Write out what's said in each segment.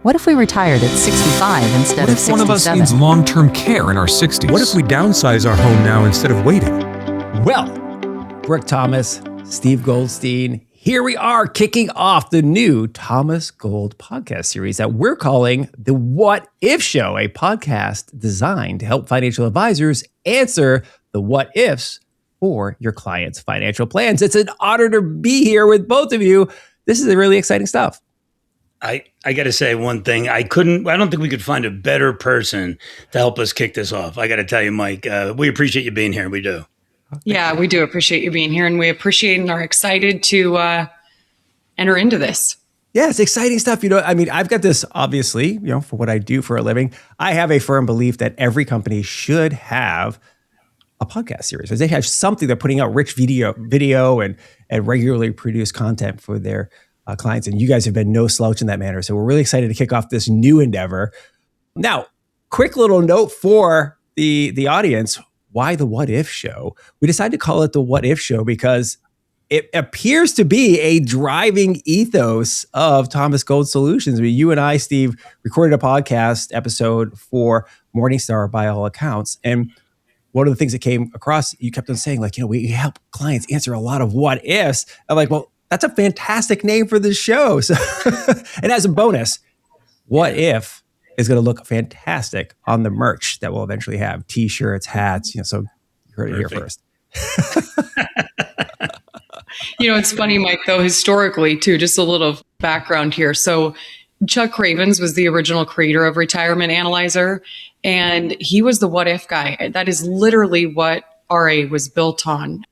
What if we retired at 65 instead What of if 67? one of us needs long-term care in our 60s? What if we downsize our home now instead of waiting? Well, Brooke Thomas, Steve Goldstein, here we are kicking off the new Thomas Gold podcast series that we're calling the What If Show, a podcast designed to help financial advisors answer the what ifs for your clients' financial plans. It's an honor to be here with both of you. This is really exciting stuff. I got to say one thing. I don't think we could find a better person to help us kick this off. I got to tell you, Mike, we appreciate you being here. We do. Yeah, we do appreciate you being here, and we appreciate and are excited to enter into this. Yeah, it's exciting stuff. I've got this, obviously, for what I do for a living. I have a firm belief that every company should have a podcast series. They have something. They're putting out rich video and regularly produced content for their clients. And you guys have been no slouch in that manner. So we're really excited to kick off this new endeavor. Now, quick little note for the audience. Why the What If Show? We decided to call it the What If Show because it appears to be a driving ethos of Thomas Gold Solutions. I mean, you and I, Steve, recorded a podcast episode for Morningstar by all accounts. And one of the things that came across, you kept on saying, we help clients answer a lot of what ifs. I'm like, well, that's a fantastic name for this show. So, and as a bonus, what if is going to look fantastic on the merch that we'll eventually have t-shirts, hats, so you heard it here first. It's funny, Mike, though, historically too, just a little background here. So Chuck Cravens was the original creator of Retirement Analyzer, and he was the what if guy. That is literally what RA was built on.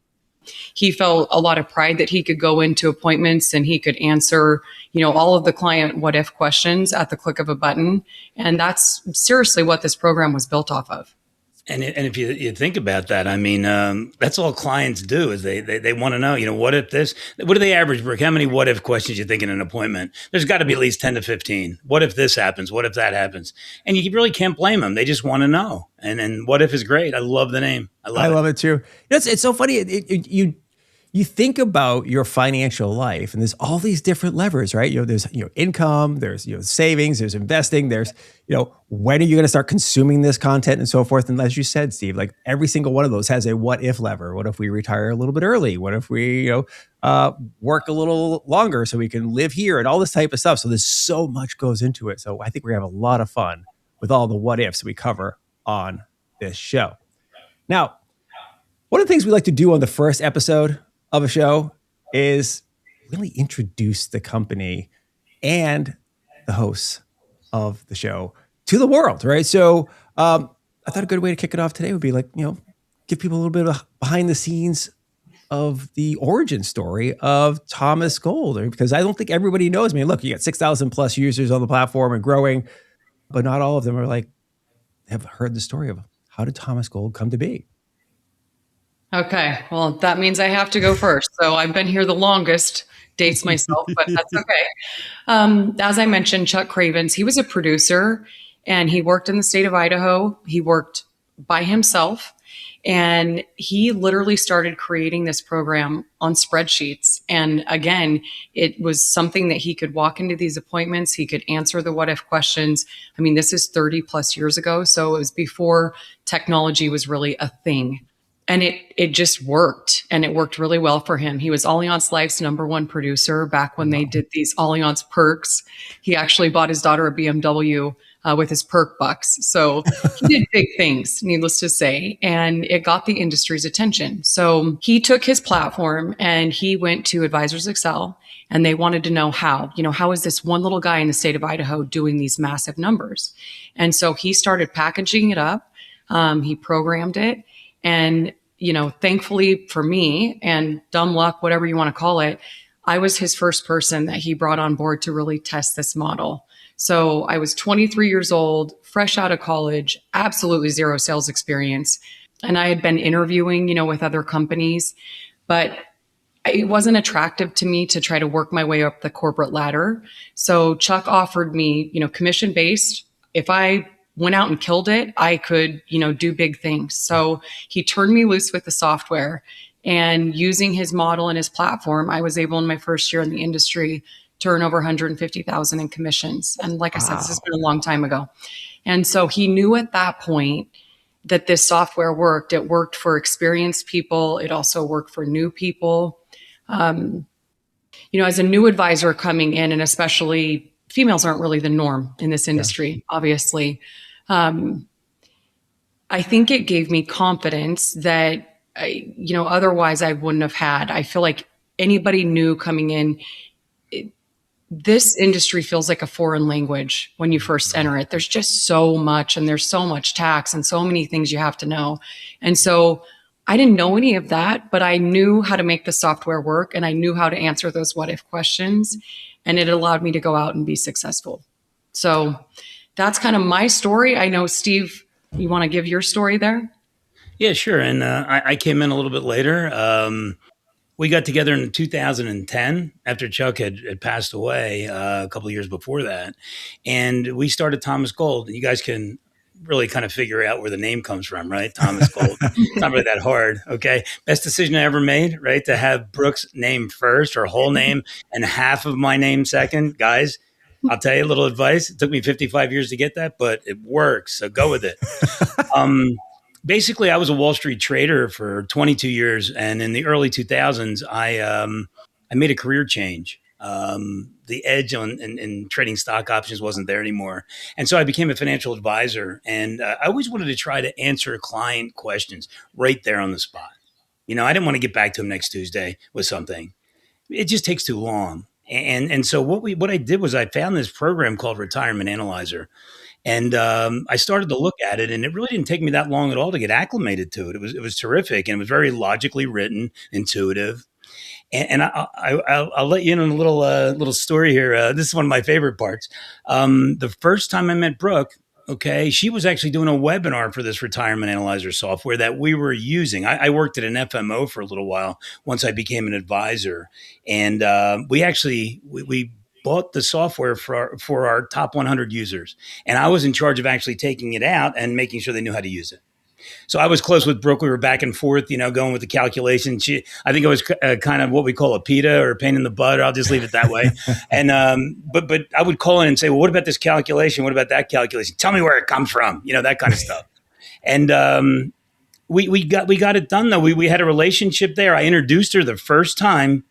He felt a lot of pride that he could go into appointments and he could answer, all of the client what if questions at the click of a button. And that's seriously what this program was built off of. And if you think about that, that's all clients do is they want to know, what if this, what do they average, Brooke? How many what if questions you think in an appointment? There's got to be at least 10 to 15. What if this happens? What if that happens? And you really can't blame them. They just want to know. And what if is great. I love the name. I love it too. It's so funny. You think about your financial life and there's all these different levers, right? There's, income, there's, savings, there's investing, there's, when are you going to start consuming this content and so forth? And as you said, Steve, every single one of those has a what if lever. What if we retire a little bit early? What if we, work a little longer so we can live here and all this type of stuff. So there's so much goes into it. So I think we're gonna have a lot of fun with all the what ifs we cover on this show. Now, one of the things we like to do on the first episode of a show is really introduce the company and the hosts of the show to the world, right? So I thought a good way to kick it off today would be give people a little bit of behind the scenes of the origin story of Thomas Gold, because I don't think everybody knows. Look, you got 6,000 plus users on the platform and growing, but not all of them have heard the story of how did Thomas Gold come to be? Okay, well, that means I have to go first. So I've been here the longest, dates myself, but that's okay. As I mentioned, Chuck Cravens, he was a producer and he worked in the state of Idaho. He worked by himself and he literally started creating this program on spreadsheets. And again, it was something that he could walk into these appointments. He could answer the what if questions. This is 30 plus years ago. So it was before technology was really a thing. And it just worked, and it worked really well for him. He was Allianz Life's #1 producer back when they did these Allianz perks. He actually bought his daughter a BMW with his perk bucks. So he did big things, needless to say, and it got the industry's attention. So he took his platform and he went to Advisors Excel, and they wanted to know how is this one little guy in the state of Idaho doing these massive numbers? And so he started packaging it up. He programmed it. And, thankfully for me and dumb luck, whatever you want to call it, I was his first person that he brought on board to really test this model. So I was 23 years old, fresh out of college, absolutely zero sales experience. And I had been interviewing, with other companies, but it wasn't attractive to me to try to work my way up the corporate ladder. So Chuck offered me, commission based. If I went out and killed it, I could, do big things. So he turned me loose with the software, and using his model and his platform, I was able in my first year in the industry to earn over 150,000 in commissions. And like I said, this has been a long time ago. And so he knew at that point that this software worked. It worked for experienced people. It also worked for new people. As a new advisor coming in, and especially females aren't really the norm in this industry, obviously. I think it gave me confidence that, otherwise I wouldn't have had. I feel like anybody new coming in, this industry feels like a foreign language when you first enter it. There's just so much, and there's so much tax and so many things you have to know. And so I didn't know any of that, but I knew how to make the software work, and I knew how to answer those what if questions, and it allowed me to go out and be successful. So that's kind of my story. I know, Steve, you want to give your story there? Yeah, sure. And I came in a little bit later. We got together in 2010 after Chuck had passed away a couple of years before that. And we started Thomas Gold. You guys can really kind of figure out where the name comes from, right? Thomas Gold. It's not really that hard, okay? Best decision I ever made, right? To have Brooke's name first, or whole name, and half of my name second. Guys, I'll tell you a little advice. It took me 55 years to get that, but it works. So go with it. Basically, I was a Wall Street trader for 22 years. And in the early 2000s, I made a career change. The edge in trading stock options wasn't there anymore. And so I became a financial advisor. And I always wanted to try to answer client questions right there on the spot. I didn't want to get back to him next Tuesday with something. It just takes too long. And so what I did was I found this program called Retirement Analyzer. And I started to look at it, and it really didn't take me that long at all to get acclimated to it. It was terrific, and it was very logically written, intuitive. And I'll let you in on a little story here. This is one of my favorite parts. The first time I met Brooke, okay, she was actually doing a webinar for this Retirement Analyzer software that we were using. I worked at an FMO for a little while once I became an advisor, and we bought the software for our top 100 users. And I was in charge of actually taking it out and making sure they knew how to use it. So I was close with Brooke. We were back and forth, going with the calculation. I think it was kind of what we call a PITA, or pain in the butt. I'll just leave it that way. And but I would call in and say, well, what about this calculation? What about that calculation? Tell me where it comes from. That kind of stuff. And we got it done though. We had a relationship there. I introduced her the first time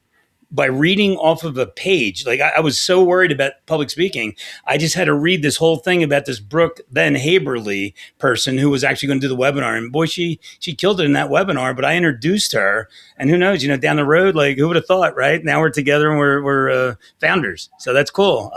by reading off of a page. Like I was so worried about public speaking. I just had to read this whole thing about this Brooke then Haberly person who was actually going to do the webinar. And boy, she killed it in that webinar, but I introduced her, and who knows, down the road, like who would have thought, right? Now we're together and we're founders. So that's cool.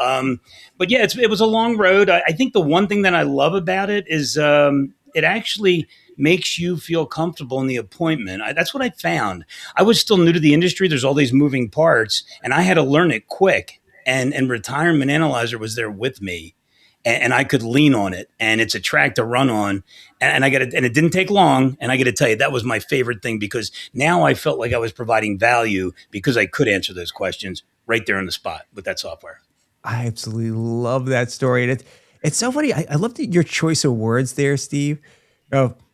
But yeah, it was a long road. I think the one thing that I love about it is it actually makes you feel comfortable in the appointment. That's what I found. I was still new to the industry. There's all these moving parts, and I had to learn it quick. And Retirement Analyzer was there with me, and I could lean on it. And it's a track to run on. And it didn't take long. And I got to tell you, that was my favorite thing, because now I felt like I was providing value because I could answer those questions right there on the spot with that software. I absolutely love that story. And it's so funny. I love your choice of words there, Steve.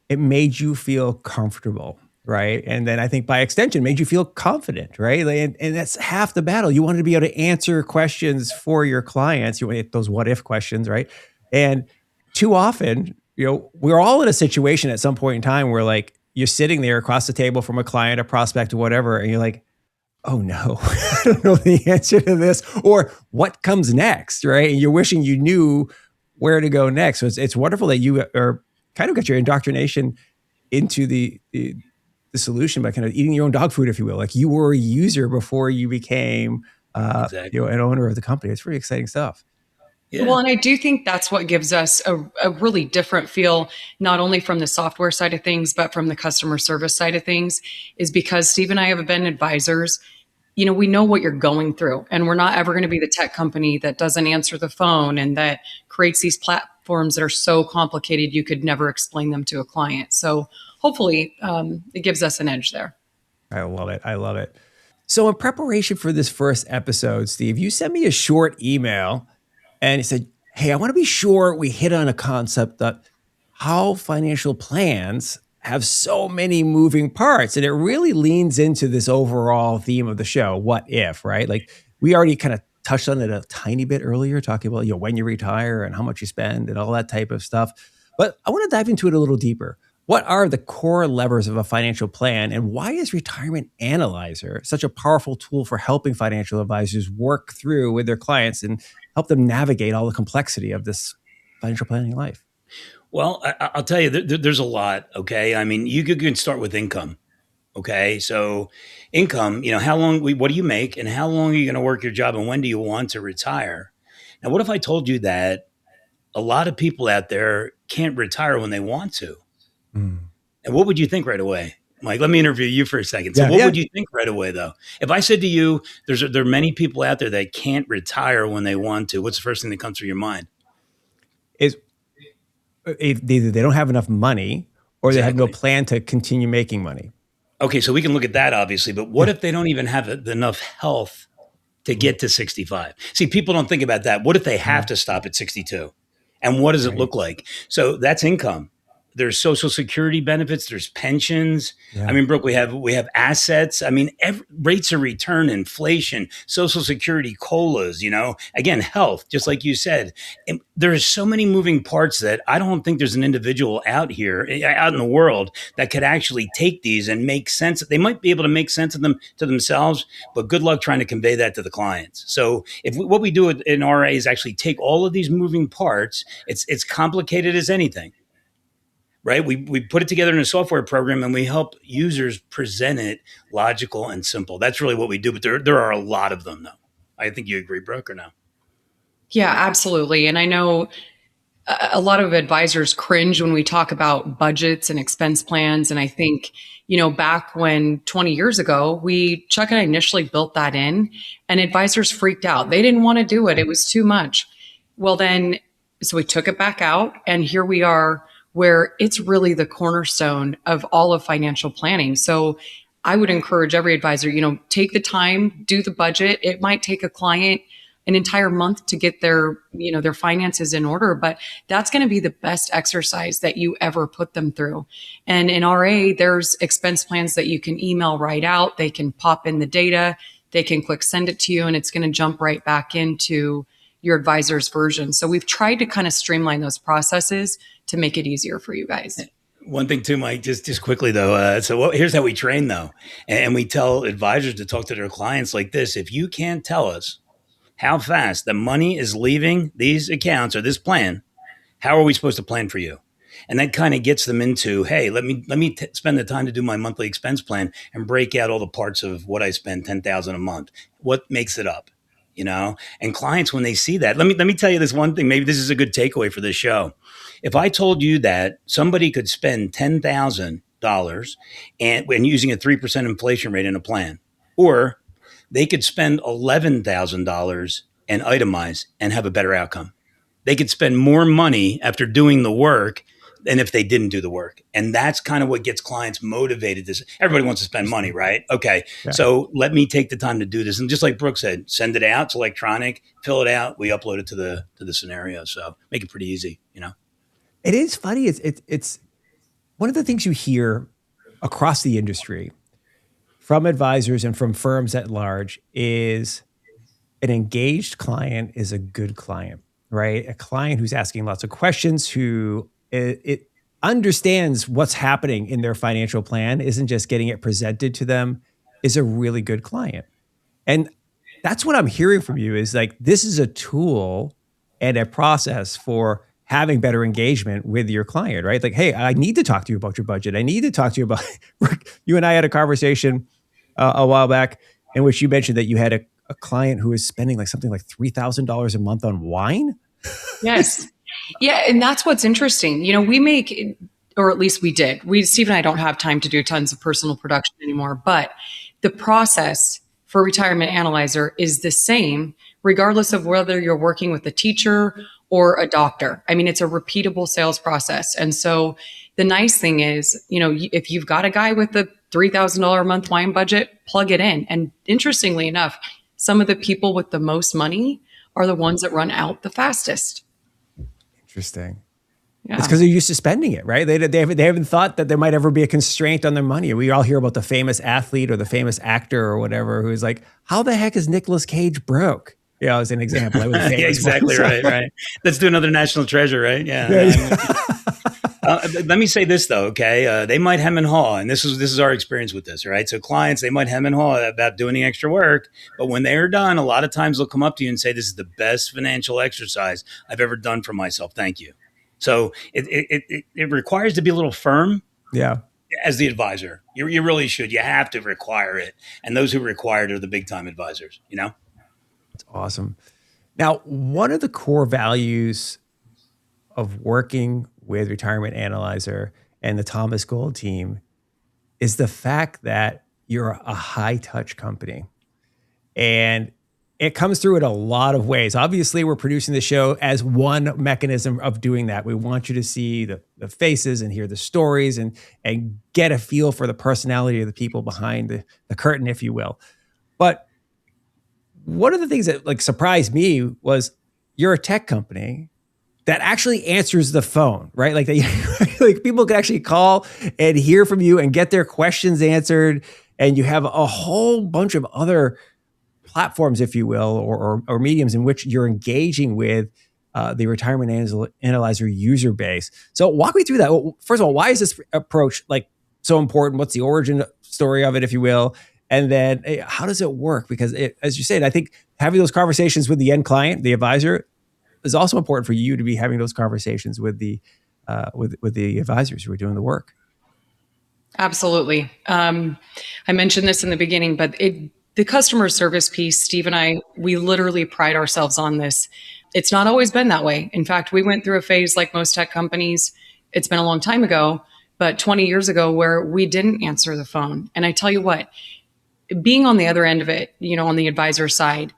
It made you feel comfortable, right? And then I think by extension, made you feel confident, right? And that's half the battle. You wanted to be able to answer questions for your clients. You want those what if questions, right? And too often, we're all in a situation at some point in time where like you're sitting there across the table from a client, a prospect, or whatever, and you're like, oh no, I don't know the answer to this, or what comes next, right? And you're wishing you knew where to go next. So it's wonderful that you are kind of got your indoctrination into the solution by kind of eating your own dog food, if you will. Like you were a user before you became Exactly. an owner of the company. It's pretty exciting stuff. Yeah. Well, and I do think that's what gives us a really different feel, not only from the software side of things, but from the customer service side of things, is because Steve and I have been advisors. We know what you're going through, and we're not ever going to be the tech company that doesn't answer the phone and that creates these platforms that are so complicated you could never explain them to a client. So hopefully it gives us an edge there. I love it. I love it. So in preparation for this first episode, Steve, you sent me a short email and you said, hey, I want to be sure we hit on a concept that how financial plans have so many moving parts. And it really leans into this overall theme of the show, what if, right? Like we already kind of touched on it a tiny bit earlier, talking about when you retire and how much you spend and all that type of stuff. But I want to dive into it a little deeper. What are the core levers of a financial plan, and why is Retirement Analyzer such a powerful tool for helping financial advisors work through with their clients and help them navigate all the complexity of this financial planning life? Well, I'll tell you, there's a lot. Okay, I mean, you can start with income. Okay, so income, how long, what do you make, and how long are you going to work your job, and when do you want to retire? Now, what if I told you that a lot of people out there can't retire when they want to? Mm. And what would you think right away? Mike, let me interview you for a second. So what would you think right away, though? If I said to you, there are many people out there that can't retire when they want to, what's the first thing that comes through your mind? Is either they don't have enough money or they have no Exactly. plan to continue making money. Okay, so we can look at that, obviously, but what if they don't even have enough health to get to 65? See, people don't think about that. What if they have to stop at 62? And what does it look like? So that's income. There's social security benefits. There's pensions. Yeah. I mean, Brooke, we have assets. I mean, rates of return, inflation, social security, COLAs, again, health, just like you said. And there's so many moving parts that I don't think there's an individual out in the world that could actually take these and make sense. They might be able to make sense of them to themselves, but good luck trying to convey that to the clients. So what we do in RA is actually take all of these moving parts. It's complicated as anything. Right? We put it together in a software program and we help users present it logical and simple. That's really what we do. But there are a lot of them, though. I think you agree, Brooke, or no? Yeah, absolutely. And I know a lot of advisors cringe when we talk about budgets and expense plans. And I think, back when 20 years ago, Chuck and I initially built that in, and advisors freaked out. They didn't want to do it. It was too much. Well, so we took it back out, and here we are, where it's really the cornerstone of all of financial planning. So I would encourage every advisor, take the time, do the budget. It might take a client an entire month to get their finances in order, but that's going to be the best exercise that you ever put them through. And in RA, there's expense plans that you can email right out. They can pop in the data, they can click send it to you, and it's going to jump right back into your advisor's version. So we've tried to kind of streamline those processes to make it easier for you guys. One thing too, Mike, just quickly though. Here's how we train though. And we tell advisors to talk to their clients like this. If you can't tell us how fast the money is leaving these accounts or this plan, how are we supposed to plan for you? And that kind of gets them into, hey, let me spend the time to do my monthly expense plan and break out all the parts of what I spend $10,000 a month. What makes it up? And clients, when they see that, let me tell you this one thing. Maybe this is a good takeaway for this show. If I told you that somebody could spend $10,000 and using a 3% inflation rate in a plan, or they could spend $11,000 and itemize and have a better outcome. They could spend more money after doing the work than if they didn't do the work. And that's kind of what gets clients motivated. Everybody wants to spend money, right? Okay. Yeah. So let me take the time to do this. And just like Brooke said, send it out. It's electronic, fill it out. We upload it to the scenario. So make it pretty easy, It is funny. It's one of the things you hear across the industry from advisors and from firms at large is an engaged client is a good client, right? A client who's asking lots of questions, who it understands what's happening in their financial plan, isn't just getting it presented to them, is a really good client. And that's what I'm hearing from you is like, this is a tool and a process for having better engagement with your client, right? Like, hey, I need to talk to you about your budget. I need to talk to you about, you and I had a conversation a while back in which you mentioned that you had a client who was spending something like $3,000 a month on wine. Yes. Yeah. And that's what's interesting. We make, or at least we did. Steve and I don't have time to do tons of personal production anymore, but the process for Retirement Analyzer is the same, regardless of whether you're working with a teacher or a doctor. I mean, it's a repeatable sales process. And so the nice thing is, if you've got a guy with a $3,000 a month wine budget, plug it in. And interestingly enough, some of the people with the most money are the ones that run out the fastest. Interesting. Yeah. It's because they're used to spending it, right? They haven't thought that there might ever be a constraint on their money. We all hear about the famous athlete or the famous actor or whatever who's like, how the heck is Nicolas Cage broke? as an example. That was a Yeah, famous one. exactly So- right. Right. Let's do another national treasure, right? Yeah. Let me say this though, okay? They might hem and haw, and this is our experience with this, right? So clients, they might hem and haw about doing the extra work, but when they are done, a lot of times they'll come up to you and say, "This is the best financial exercise I've ever done for myself. Thank you." So it requires to be a little firm Yeah. as the advisor. You really should. You have to require it, and those who require it are the big time advisors. You know. It's awesome. Now, one of the core values of working with Retirement Analyzer and the Thomas Gold team is the fact that you're a high touch company. And it comes through in a lot of ways. Obviously, we're producing the show as one mechanism of doing that. We want you to see the faces and hear the stories and get a feel for the personality of the people behind the curtain, if you will. But one of the things that like surprised me was you're a tech company that actually answers the phone, right? Like, like people can actually call and hear from you and get their questions answered. And you have a whole bunch of other platforms, if you will, or mediums in which you're engaging with the Retirement Analyzer user base. So walk me through that. Well, first of all, why is this approach like so important? What's the origin story of it, if you will? And then how does it work? Because as you said, I think having those conversations with the end client, the advisor, is also important for you to be having those conversations with the advisors who are doing the work. Absolutely. I mentioned this in the beginning, but the customer service piece, Steve and I, we literally pride ourselves on this. It's not always been that way. In fact, we went through a phase like most tech companies. It's been a long time ago, but 20 years ago where we didn't answer the phone. And I tell you what, being on the other end of it, on the advisor side,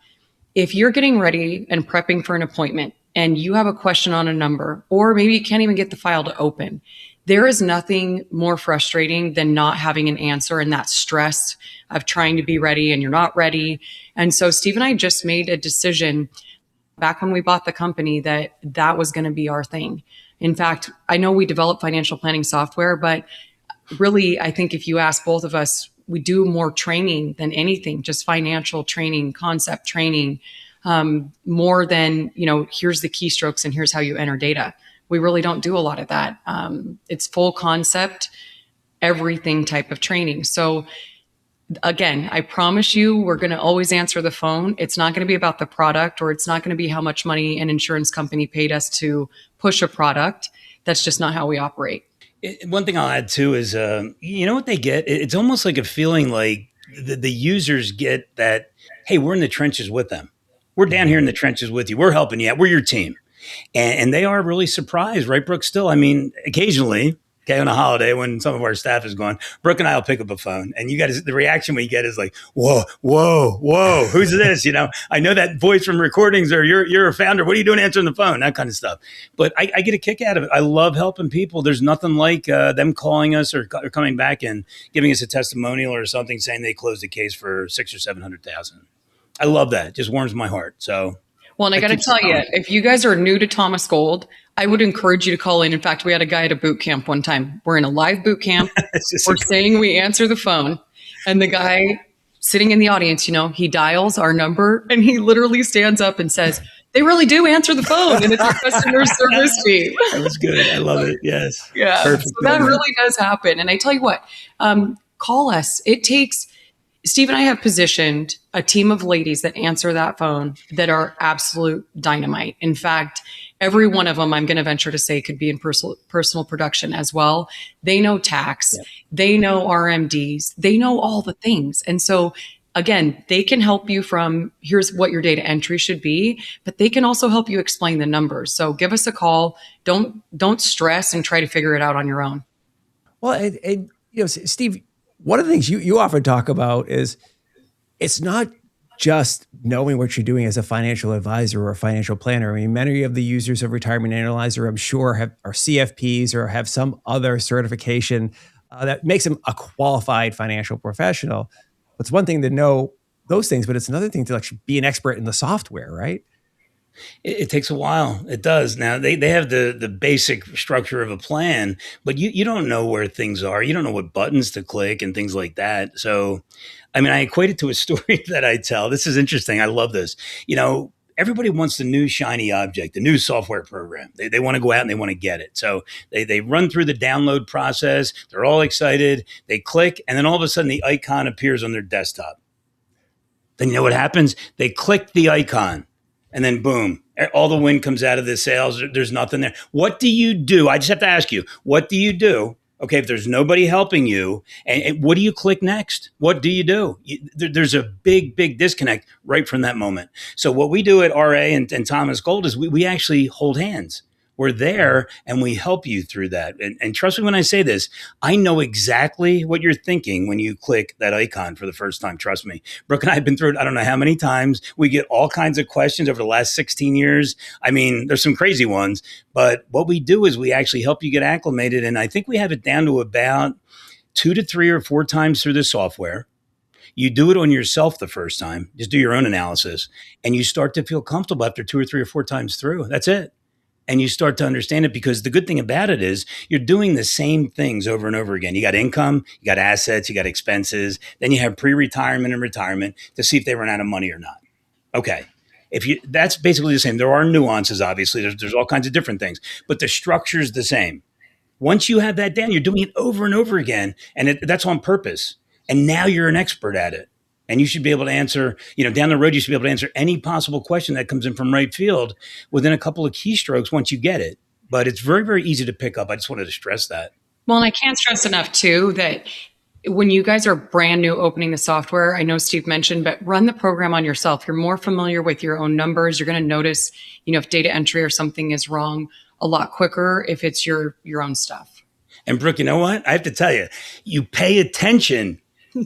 if you're getting ready and prepping for an appointment and you have a question on a number, or maybe you can't even get the file to open, there is nothing more frustrating than not having an answer and that stress of trying to be ready and you're not ready. And so Steve and I just made a decision back when we bought the company that was going to be our thing. In fact, I know we develop financial planning software, but really, I think if you ask both of us, we do more training than anything, just financial training, concept training, more than, here's the keystrokes and here's how you enter data. We really don't do a lot of that. It's full concept, everything type of training. So again, I promise you, we're going to always answer the phone. It's not going to be about the product, or it's not going to be how much money an insurance company paid us to push a product. That's just not how we operate. One thing I'll add too is, you know what they get? It's almost like a feeling like the users get that, hey, we're in the trenches with them. We're down here in the trenches with you. We're helping you out. We're your team. And they are really surprised, right, Brooke? Still, I mean, occasionally, okay, on a holiday when some of our staff is gone, Brooke and I will pick up a phone, and you guys, the reaction we get is like, whoa, whoa, whoa, who's this? I know that voice from recordings, or you're a founder. What are you doing answering the phone? That kind of stuff. But I get a kick out of it. I love helping people. There's nothing like them calling us or coming back and giving us a testimonial or something saying they closed a case for $600,000 or $700,000. I love that. It just warms my heart. So. Well, and I got to tell you, if you guys are new to Thomas Gold, I would encourage you to call in. In fact, we had a guy at a boot camp one time. We're in a live boot camp. We're saying we answer the phone, and the guy sitting in the audience, he dials our number and he literally stands up and says, they really do answer the phone, and it's a customer service team. That was good. I love it. Yes. Yeah. Perfect. So that really does happen. And I tell you what, call us. Steve and I have positioned a team of ladies that answer that phone that are absolute dynamite. In fact, every one of them, I'm going to venture to say, could be in personal production as well. They know tax. Yep. They know RMDs. They know all the things. And so, again, they can help you from here's what your data entry should be, but they can also help you explain the numbers. So give us a call. Don't stress and try to figure it out on your own. Well, Steve, one of the things you often talk about is it's not just knowing what you're doing as a financial advisor or a financial planner. I mean, many of the users of Retirement Analyzer, I'm sure, are CFPs or have some other certification that makes them a qualified financial professional. It's one thing to know those things, but it's another thing to actually be an expert in the software, right? It takes a while. It does. Now they have the basic structure of a plan, but you don't know where things are. You don't know what buttons to click and things like that. So, I mean, I equate it to a story that I tell. This is interesting. I love this. everybody wants the new shiny object, the new software program. They want to go out and they want to get it. So they run through the download process. They're all excited. They click, and then all of a sudden the icon appears on their desktop. Then you know what happens? They click the icon, and then boom, all the wind comes out of the sails. There's nothing there. What do you do? I just have to ask you, what do you do? Okay, if there's nobody helping you, and what do you click next? What do you do? There's a big disconnect right from that moment. So what we do at RA and Thomas Gold is we actually hold hands. We're there and we help you through that. And trust me when I say this, I know exactly what you're thinking when you click that icon for the first time. Trust me. Brooke and I have been through it, I don't know how many times. We get all kinds of questions over the last 16 years. I mean, there's some crazy ones, but what we do is we actually help you get acclimated. And I think we have it down to about 2 to 3 or 4 times through the software. You do it on yourself the first time, just do your own analysis, and you start to feel comfortable after 2 or 3 or 4 times through. That's it. And you start to understand it, because the good thing about it is you're doing the same things over and over again. You got income, you got assets, you got expenses. Then you have pre-retirement and retirement to see if they run out of money or not. Okay. That's basically the same. There are nuances, obviously. There's all kinds of different things, but the structure is the same. Once you have that down, you're doing it over and over again. And that's on purpose. And now you're an expert at it. And you should be able to answer, down the road, you should be able to answer any possible question that comes in from right field within a couple of keystrokes once you get it. But it's very, very easy to pick up. I just wanted to stress that. Well, and I can't stress enough too that when you guys are brand new opening the software, I know Steve mentioned, but run the program on yourself. You're more familiar with your own numbers. You're going to notice, if data entry or something is wrong a lot quicker if it's your own stuff. And Brooke, you know what? I have to tell you, you pay attention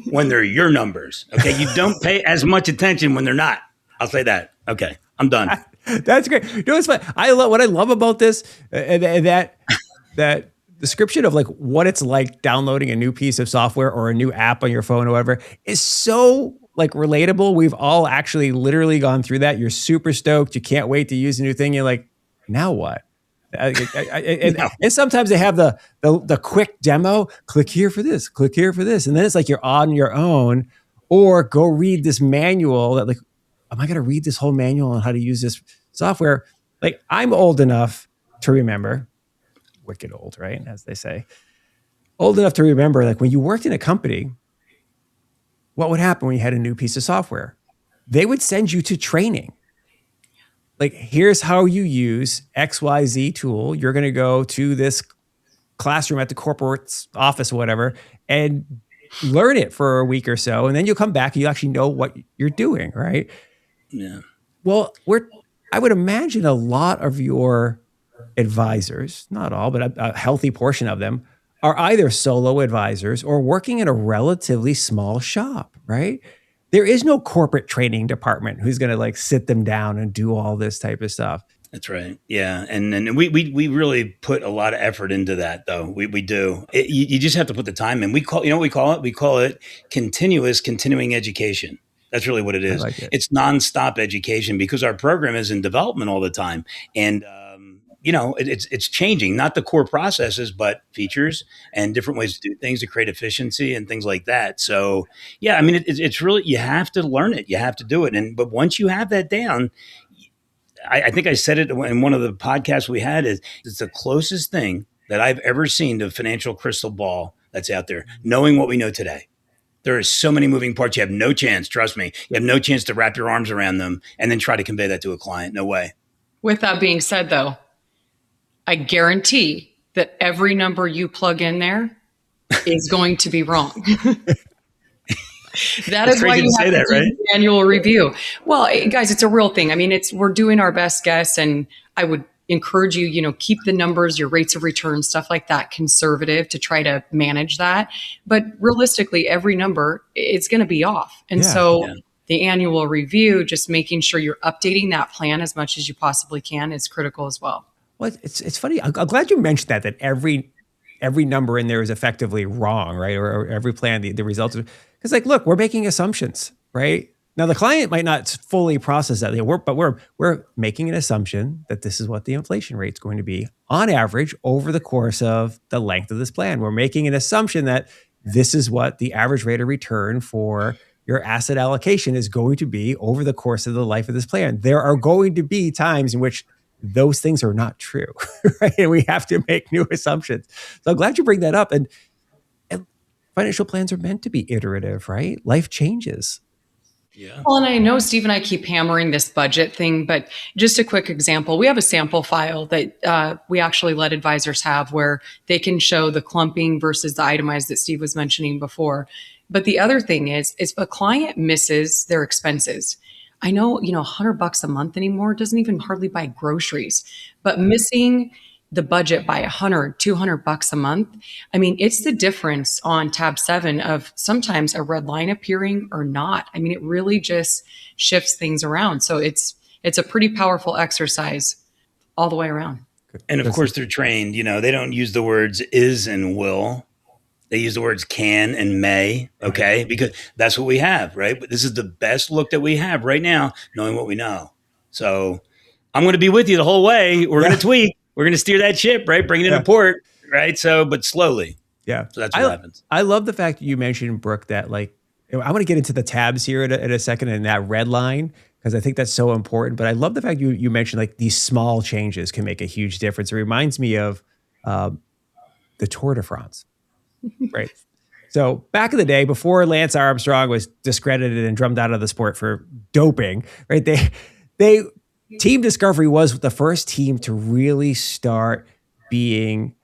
when they're your numbers. Okay. You don't pay as much attention when they're not. I'll say that. Okay. I'm done. That's great. It's fun. What I love about this, that description of like what it's like downloading a new piece of software or a new app on your phone or whatever is so like relatable. We've all actually literally gone through that. You're super stoked. You can't wait to use a new thing. You're like, now what? And sometimes they have the quick demo, click here for this, click here for this. And then it's like you're on your own, or go read this manual that like, am I going to read this whole manual on how to use this software? Like, I'm old enough to remember, wicked old, right? As they say, old enough to remember, like when you worked in a company, what would happen when you had a new piece of software? They would send you to training. Like, here's how you use XYZ tool. You're going to go to this classroom at the corporate office or whatever and learn it for a week or so. And then you'll come back and you actually know what you're doing, right? Yeah. Well, I would imagine a lot of your advisors, not all, but a healthy portion of them, are either solo advisors or working in a relatively small shop, right? There is no corporate training department who's going to like sit them down and do all this type of stuff. That's right. Yeah. And we really put a lot of effort into that, though. We do. You just have to put the time in. We call it continuing education. That's really what it is. Like it. It's nonstop education because our program is in development all the time. And, it's changing, not the core processes, but features and different ways to do things to create efficiency and things like that. So, yeah, I mean, it's really, you have to learn it. You have to do it. But once you have that down, I think I said it in one of the podcasts we had, it's the closest thing that I've ever seen to a financial crystal ball that's out there, knowing what we know today. There are so many moving parts. You have no chance, trust me, you have no chance to wrap your arms around them and then try to convey that to a client. No way. With that being said, though, I guarantee that every number you plug in there is going to be wrong. That is why you have to do the annual review. Well, guys, it's a real thing. I mean, we're doing our best guess, and I would encourage you, keep the numbers, your rates of return, stuff like that, conservative to try to manage that. But realistically, every number is going to be off. And the annual review, just making sure you're updating that plan as much as you possibly can is critical as well. Well, it's funny. I'm glad you mentioned that every number in there is effectively wrong, right? Or every plan, the results. Because like, look, we're making assumptions, right? Now the client might not fully process that, but we're making an assumption that this is what the inflation rate is going to be on average over the course of the length of this plan. We're making an assumption that this is what the average rate of return for your asset allocation is going to be over the course of the life of this plan. There are going to be times in which those things are not true, right? And we have to make new assumptions. So I'm glad you bring that up. And financial plans are meant to be iterative, right? Life changes. Yeah. Well, and I know Steve and I keep hammering this budget thing, but just a quick example. We have a sample file that we actually let advisors have where they can show the clumping versus the itemized that Steve was mentioning before. But the other thing is if a client misses their expenses, I know, $100 a month anymore doesn't even hardly buy groceries, but missing the budget by 100, $200 a month. I mean, it's the difference on tab 7 of sometimes a red line appearing or not. I mean, it really just shifts things around. So it's a pretty powerful exercise all the way around. And of course, they're trained. They don't use the words is and will. They use the words can and may, okay? Because that's what we have, right? But this is the best look that we have right now, knowing what we know. So I'm going to be with you the whole way. We're going to tweak. We're going to steer that ship, right? Bring it into port, right? So, but slowly. Yeah. So that's what happens. I love the fact that you mentioned, Brooke, that I want to get into the tabs here in a second and that red line, because I think that's so important. But I love the fact you mentioned these small changes can make a huge difference. It reminds me of the Tour de France. Right. So back in the day, before Lance Armstrong was discredited and drummed out of the sport for doping, right? Team Discovery was the first team to really start being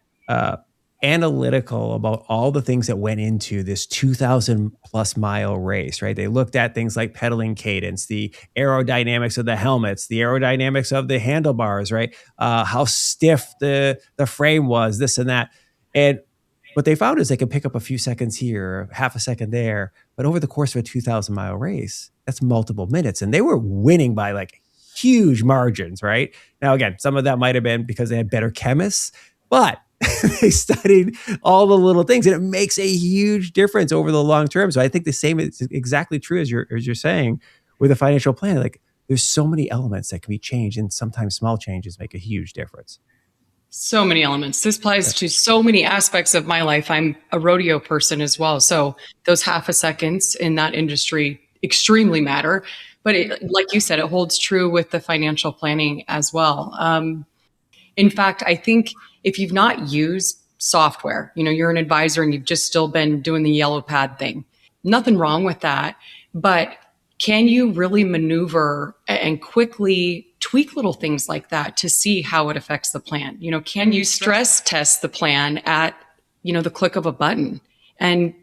analytical about all the things that went into this 2,000 plus mile race, right? They looked at things like pedaling cadence, the aerodynamics of the helmets, the aerodynamics of the handlebars, right? How stiff the frame was, this and that. And what they found is they could pick up a few seconds here, half a second there, but over the course of a 2,000 mile race, that's multiple minutes. And they were winning by huge margins, right? Now, again, some of that might have been because they had better chemists, but they studied all the little things and it makes a huge difference over the long term. So I think the same is exactly true as you're saying with a financial plan. There's so many elements that can be changed and sometimes small changes make a huge difference. So many elements. This applies to so many aspects of my life. I'm a rodeo person as well. So those half a seconds in that industry extremely matter. But like you said, it holds true with the financial planning as well. In fact, I think if you've not used software, you're an advisor and you've just still been doing the yellow pad thing, nothing wrong with that. But can you really maneuver and quickly tweak little things like that to see how it affects the plan? Can you stress test the plan at, the click of a button? And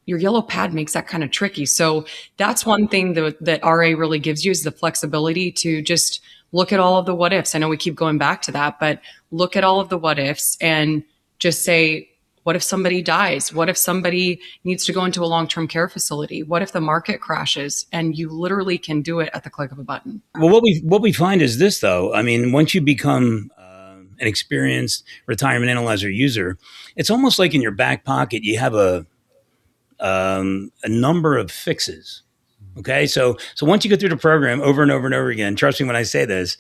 your yellow pad makes that kind of tricky. So that's one thing that RA really gives you is the flexibility to just look at all of the what ifs. I know we keep going back to that, but look at all of the what ifs and just say, what if somebody dies? What if somebody needs to go into a long-term care facility? What if the market crashes? And you literally can do it at the click of a button. Well, what we find is this, though. I mean, once you become an experienced retirement analyzer user, it's almost like in your back pocket you have a number of fixes. Okay, so once you go through the program over and over and over again, trust me when I say this,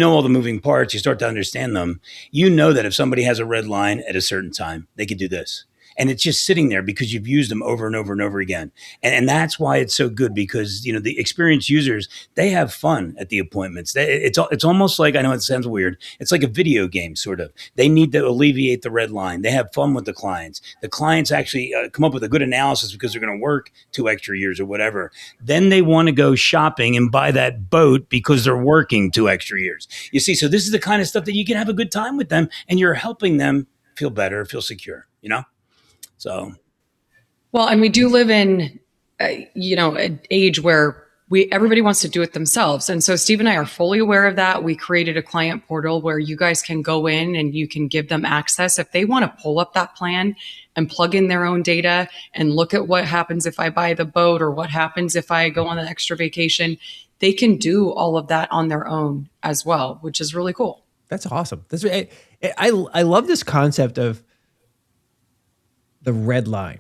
all the moving parts, you start to understand them. You know that if somebody has a red line at a certain time, they could do this. And it's just sitting there because you've used them over and over and over again. And that's why it's so good because, the experienced users, they have fun at the appointments. It's almost like, I know it sounds weird. It's like a video game, sort of. They need to alleviate the red line. They have fun with the clients. The clients actually come up with a good analysis because they're going to work 2 extra years or whatever. Then they want to go shopping and buy that boat because they're working 2 extra years. You see, so this is the kind of stuff that you can have a good time with them and you're helping them feel better, feel secure, So, well, and we do live in, an age where everybody wants to do it themselves. And so Steve and I are fully aware of that. We created a client portal where you guys can go in and you can give them access. If they want to pull up that plan and plug in their own data and look at what happens if I buy the boat or what happens if I go on an extra vacation, they can do all of that on their own as well, which is really cool. That's awesome. I love this concept of the red line.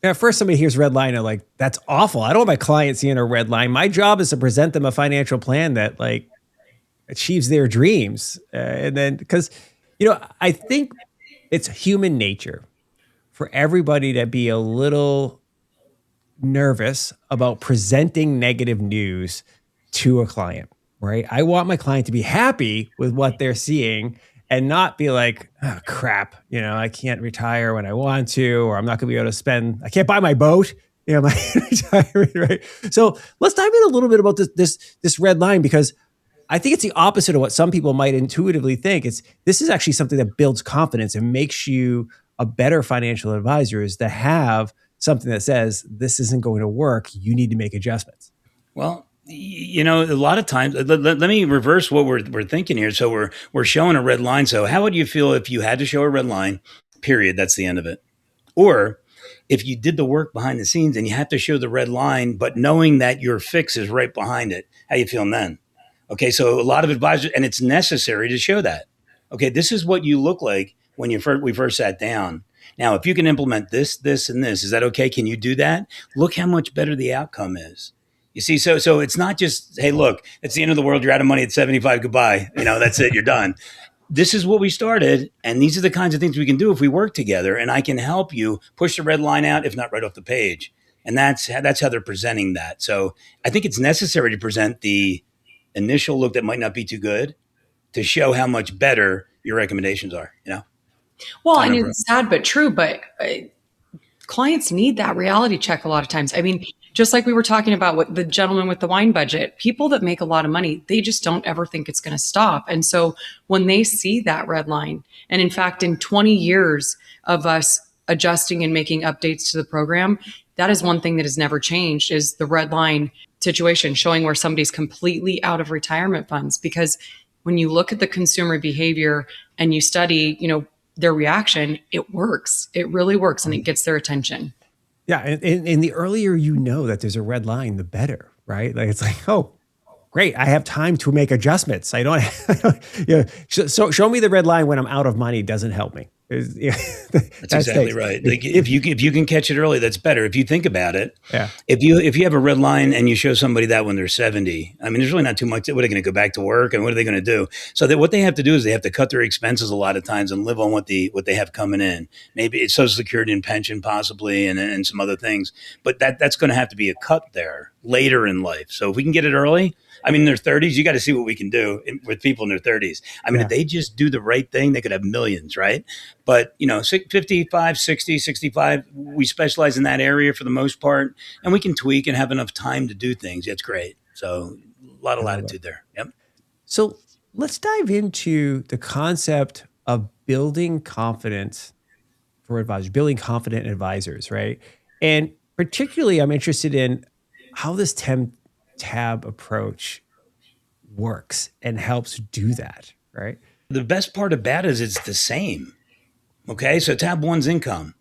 Now, at first somebody hears red line and that's awful. I don't want my client seeing a red line. My job is to present them a financial plan that achieves their dreams. And then, because, I think it's human nature for everybody to be a little nervous about presenting negative news to a client, right? I want my client to be happy with what they're seeing and not be like, oh, crap, I can't retire when I want to, or I'm not going to be able to I can't buy my boat, my retirement, right? So let's dive in a little bit about this red line, because I think it's the opposite of what some people might intuitively think. This is actually something that builds confidence and makes you a better financial advisor, is to have something that says this isn't going to work. You need to make adjustments. Well, a lot of times, let me reverse what we're thinking here. So we're showing a red line. So how would you feel if you had to show a red line, period, that's the end of it? Or if you did the work behind the scenes and you have to show the red line, but knowing that your fix is right behind it, how you feeling then? Okay, so a lot of advisors, and it's necessary to show that. Okay, this is what you look like when we first sat down. Now, if you can implement this, this, and this, is that okay? Can you do that? Look how much better the outcome is. You see, so it's not just, hey, look, it's the end of the world. You're out of money at 75. Goodbye. That's it. You're done. This is what we started, and these are the kinds of things we can do if we work together. And I can help you push the red line out, if not right off the page. And that's how they're presenting that. So I think it's necessary to present the initial look that might not be too good to show how much better your recommendations are. Well, and it's sad but true, but clients need that reality check a lot of times. I mean, just like we were talking about with the gentleman with the wine budget, people that make a lot of money, they just don't ever think it's going to stop. And so when they see that red line, and in fact, in 20 years of us adjusting and making updates to the program, that is one thing that has never changed, is the red line situation, showing where somebody's completely out of retirement funds. Because when you look at the consumer behavior and you study, their reaction, it works. It really works, and it gets their attention. Yeah, and the earlier that there's a red line, the better, right? Like, it's like, oh, great, I have time to make adjustments. I don't so show me the red line when I'm out of money doesn't help me. That's exactly right. Like if you can catch it early, that's better. If you think about it, yeah. If you have a red line and you show somebody that when they're 70, I mean, there's really not too much. What are they going to go back to work, and what are they going to do? So that what they have to do is they have to cut their expenses a lot of times and live on what they have coming in. Maybe it's Social Security and pension, possibly, and some other things. But that's going to have to be a cut there later in life. So if we can get it early. I mean, in their 30s, you got to see what we can do with people in their 30s. I mean, if they just do the right thing, they could have millions, right? But, 55, 60, 65, we specialize in that area for the most part, and we can tweak and have enough time to do things. It's great. So a lot of latitude there. Yep. So let's dive into the concept of building confidence for advisors, building confident advisors, right? And particularly, I'm interested in how this tab approach works and helps do that, right? The best part about it is it's the same. Okay, so tab one's income.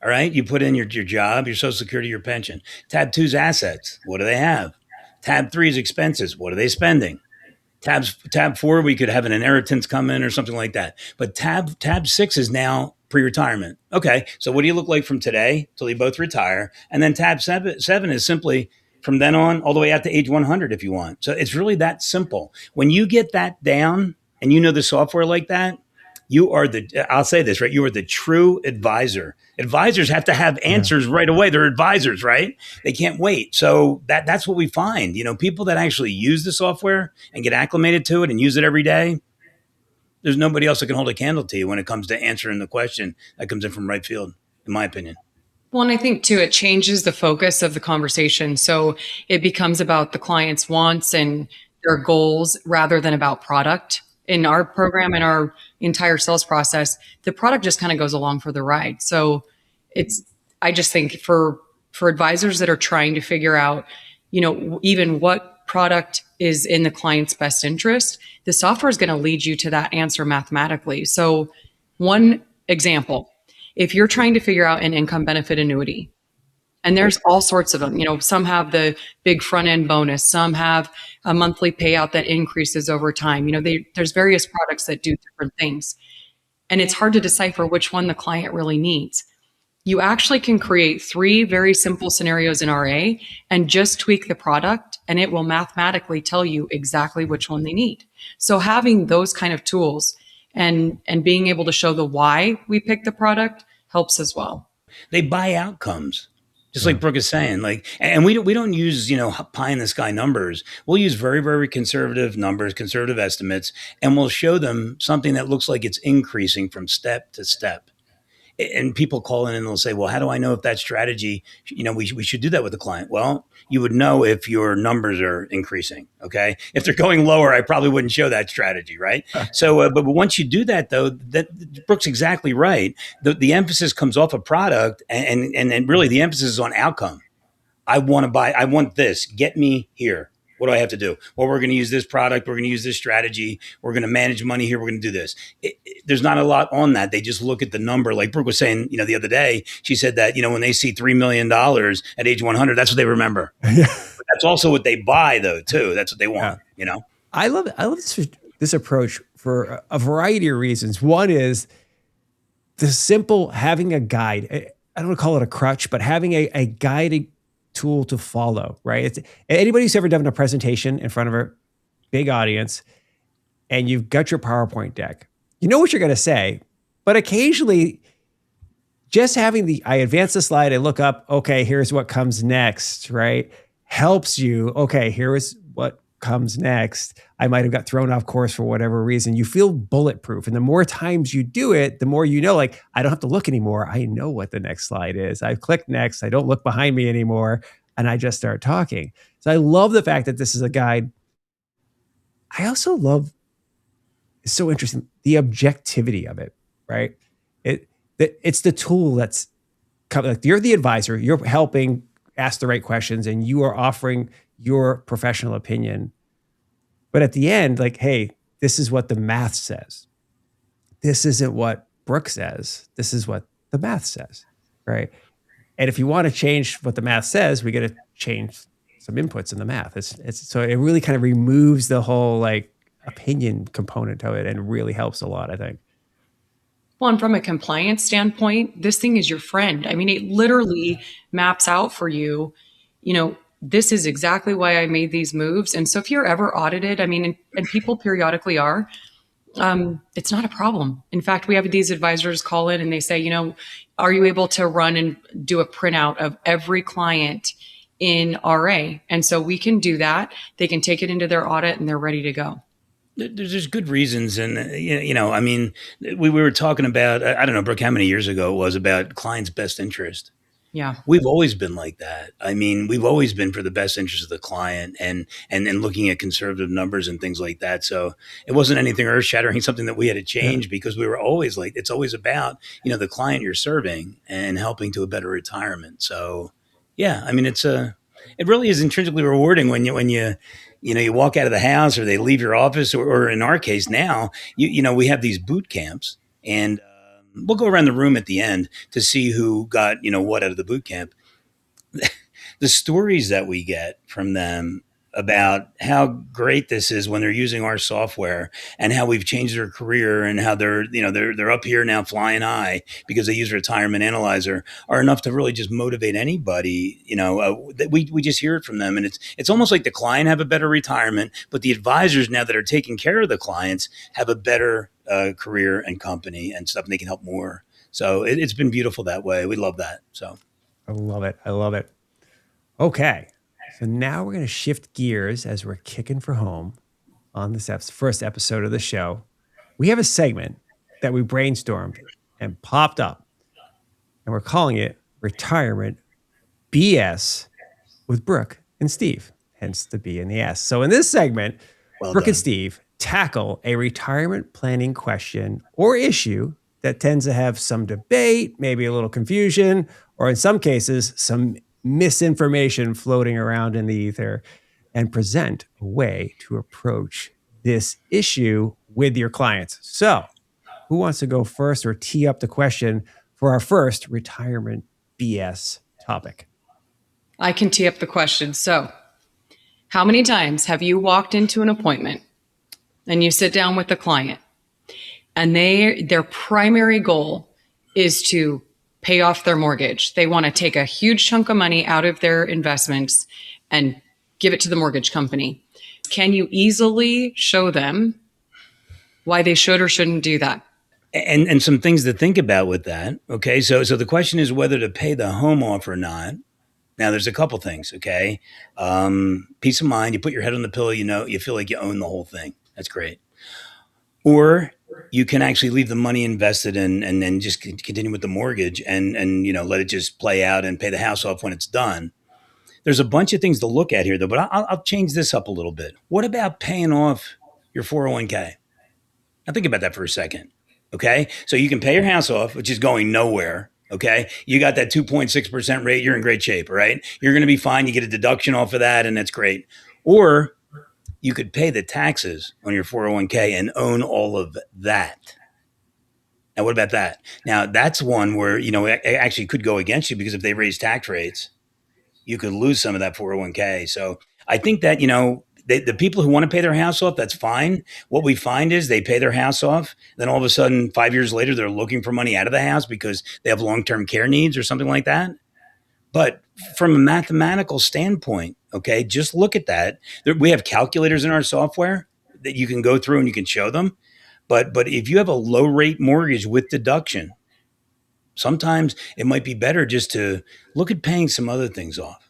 All right, you put in your job, your Social Security, your pension. Tab two's assets. What do they have? Tab three is expenses. What are they spending? Tab four, we could have an inheritance come in or something like that. But tab six is now pre-retirement. Okay, so what do you look like from today till you both retire? And then tab seven is simply from then on all the way out to age 100 if you want. So it's really that simple. When you get that down and the software like that, I'll say this, right? You are the true advisor. Advisors have to have answers right away. They're advisors, right? They can't wait. So that's what we find. People that actually use the software and get acclimated to it and use it every day, there's nobody else that can hold a candle to you when it comes to answering the question that comes in from right field, in my opinion. Well, and I think too, it changes the focus of the conversation. So it becomes about the client's wants and their goals rather than about product. In our program and our entire sales process, the product just kind of goes along for the ride. So I just think for advisors that are trying to figure out, even what product is in the client's best interest, the software is going to lead you to that answer mathematically. So one example, if you're trying to figure out an income benefit annuity, and there's all sorts of them, some have the big front end bonus, some have a monthly payout that increases over time. There's various products that do different things. And it's hard to decipher which one the client really needs. You actually can create 3 very simple scenarios in RA and just tweak the product, and it will mathematically tell you exactly which one they need. So having those kind of tools and being able to show the why we picked the product helps as well. They buy outcomes. Just like Brooke is saying, like, and we don't use pie in the sky numbers. We'll use very very conservative numbers, conservative estimates, and we'll show them something that looks like it's increasing from step to step. And people call in and they'll say, well, how do I know if that strategy, we should do that with the client? Well, you would know if your numbers are increasing. Okay. If they're going lower, I probably wouldn't show that strategy. Right. So, but once you do that though, that Brooke's exactly right. The emphasis comes off a product and really the emphasis is on outcome. I want this, get me here. What do I have to do? Well, we're going to use this product. We're going to use this strategy. We're going to manage money here. We're going to do this. There's not a lot on that. They just look at the number. Like Brooke was saying, the other day, she said that, when they see $3 million at age 100, that's what they remember. But that's also what they buy though, too. That's what they want, I love this approach for a variety of reasons. One is the simple having a guide. I don't want to call it a crutch, but having a guided tool to follow, right? It's anybody who's ever done a presentation in front of a big audience and you've got your PowerPoint deck, you know what you're going to say, but occasionally just having I advance the slide, I look up, okay, here's what comes next, right? Helps you, okay, here is what comes next. I might have got thrown off course for whatever reason. You feel bulletproof. And the more times you do it, the more like, I don't have to look anymore. I know what the next slide is. I've clicked next. I don't look behind me anymore. And I just start talking. So I love the fact that this is a guide. I also love, it's so interesting, the objectivity of it, right? It's the tool that's, like you're the advisor, you're helping ask the right questions and you are offering your professional opinion. But at the end, like, hey, this is what the math says. This isn't what Brooke says. This is what the math says, right? And if you want to change what the math says, we got to change some inputs in the math. So it really kind of removes the whole like opinion component to it and really helps a lot, I think. Well, and from a compliance standpoint, this thing is your friend. I mean, it literally maps out for you, this is exactly why I made these moves. And so if you're ever audited, I mean, and people periodically are, it's not a problem. In fact, we have these advisors call in and they say, are you able to run and do a printout of every client in RA? And so we can do that. They can take it into their audit and they're ready to go. There's good reasons. And, I mean, we were talking about, I don't know, Brooke, how many years ago it was about client's best interest. Yeah. We've always been like that. I mean, we've always been for the best interest of the client and looking at conservative numbers and things like that. So it wasn't anything earth shattering, something that we had to change because we were always like, it's always about, the client you're serving and helping to a better retirement. So yeah, I mean, it really is intrinsically rewarding when you walk out of the house or they leave your office or in our case now, we have these boot camps and, we'll go around the room at the end to see who got, what out of the boot camp. The stories that we get from them about how great this is when they're using our software and how we've changed their career and how they're up here now flying high because they use Retirement Analyzer are enough to really just motivate anybody. We just hear it from them, and it's almost like the client have a better retirement, but the advisors now that are taking care of the clients have a better career and company and stuff, and they can help more. So it's been beautiful that way. We love that. So I love it. Okay. So now we're going to shift gears as we're kicking for home on this first episode of the show. We have a segment that we brainstormed and popped up, and we're calling it Retirement BS with Brooke and Steve, hence the B and the S. So in this segment, Brooke and Steve tackle a retirement planning question or issue that tends to have some debate, maybe a little confusion, or in some cases, some misinformation floating around in the ether, and present a way to approach this issue with your clients. So who wants to go first or tee up the question for our first retirement BS topic? I can tee up the question. So how many times have you walked into an appointment and you sit down with the client and their primary goal is to pay off their mortgage? They want to take a huge chunk of money out of their investments and give it to the mortgage company. Can you easily show them why they should or shouldn't do that? And some things to think about with that. Okay. So the question is whether to pay the home off or not. Now, there's a couple things, okay? Peace of mind. You put your head on the pillow, you feel like you own the whole thing. That's great. Or you can actually leave the money invested and then just continue with the mortgage and let it just play out and pay the house off when it's done. There's a bunch of things to look at here, though, but I'll change this up a little bit. What about paying off your 401k? Now, think about that for a second, okay? So you can pay your house off, which is going nowhere, okay? You got that 2.6% rate. You're in great shape, right? You're going to be fine. You get a deduction off of that, and that's great. Or you could pay the taxes on your 401k and own all of that. Now, what about that? Now, that's one where, it actually could go against you because if they raise tax rates, you could lose some of that 401k. So I think that, the people who want to pay their house off, that's fine. What we find is they pay their house off. Then all of a sudden, 5 years later, they're looking for money out of the house because they have long-term care needs or something like that. But from a mathematical standpoint, okay, just look at that. We have calculators in our software that you can go through and you can show them. But if you have a low rate mortgage with deduction, sometimes it might be better just to look at paying some other things off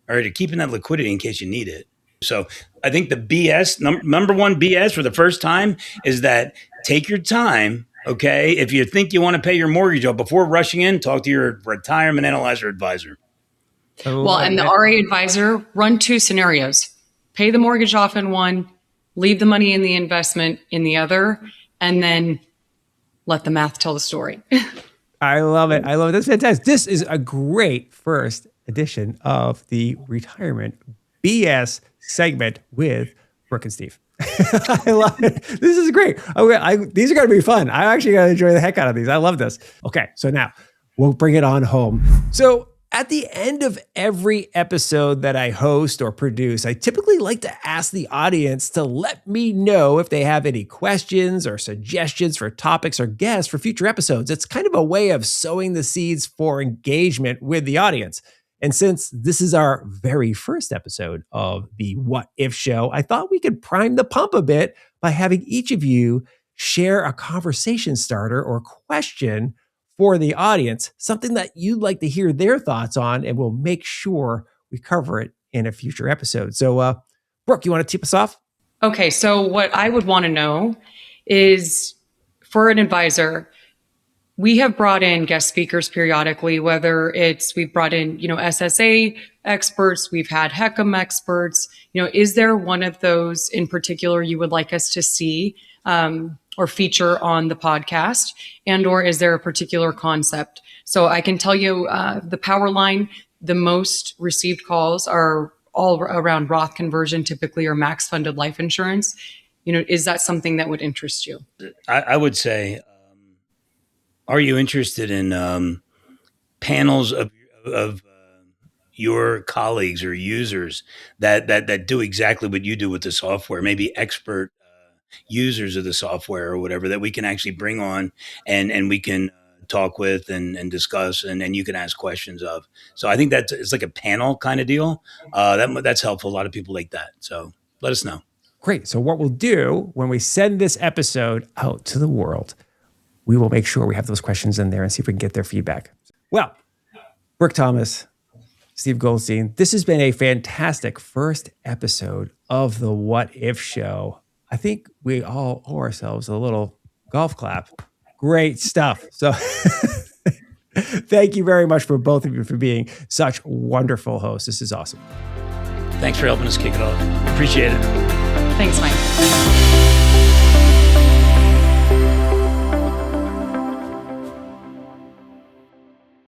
or to keeping that liquidity in case you need it. So I think the BS, number one BS for the first time is that take your time. Okay. If you think you want to pay your mortgage off before rushing in, talk to your retirement analyzer advisor. Well, and the RA advisor, run 2 scenarios. Pay the mortgage off in one, leave the money in the investment in the other, and then let the math tell the story. I love it. That's fantastic. This is a great first edition of the Retirement BS segment with Brooke and Steve. I love it. This is great. These are going to be fun. I'm actually going to enjoy the heck out of these. I love this. Okay, so now we'll bring it on home. So at the end of every episode that I host or produce, I typically like to ask the audience to let me know if they have any questions or suggestions for topics or guests for future episodes. It's kind of a way of sowing the seeds for engagement with the audience. And since this is our very first episode of the What If Show, I thought we could prime the pump a bit by having each of you share a conversation starter or question for the audience, something that you'd like to hear their thoughts on, and we'll make sure we cover it in a future episode. So, Brooke, you want to tip us off? Okay, so what I would want to know is, for an advisor, we have brought in guest speakers periodically, whether we've brought in, SSA experts, we've had HECM experts. Is there one of those in particular you would like us to see or feature on the podcast? Or is there a particular concept? So I can tell you the power line, the most received calls are all around Roth conversion, typically, or max funded life insurance. Is that something that would interest you? I would say, are you interested in panels of your colleagues or users that do exactly what you do with the software? Maybe expert users of the software or whatever that we can actually bring on and we can talk with and discuss and you can ask questions of. So I think it's like a panel kind of deal. That's helpful. A lot of people like that. So let us know. Great. So what we'll do when we send this episode out to the world, we will make sure we have those questions in there and see if we can get their feedback. Well, Brooke Thomas, Steve Goldstein, this has been a fantastic first episode of the What If Show. I think we all owe ourselves a little golf clap. Great stuff. So thank you very much for both of you for being such wonderful hosts. This is awesome. Thanks for helping us kick it off. Appreciate it. Thanks, Mike.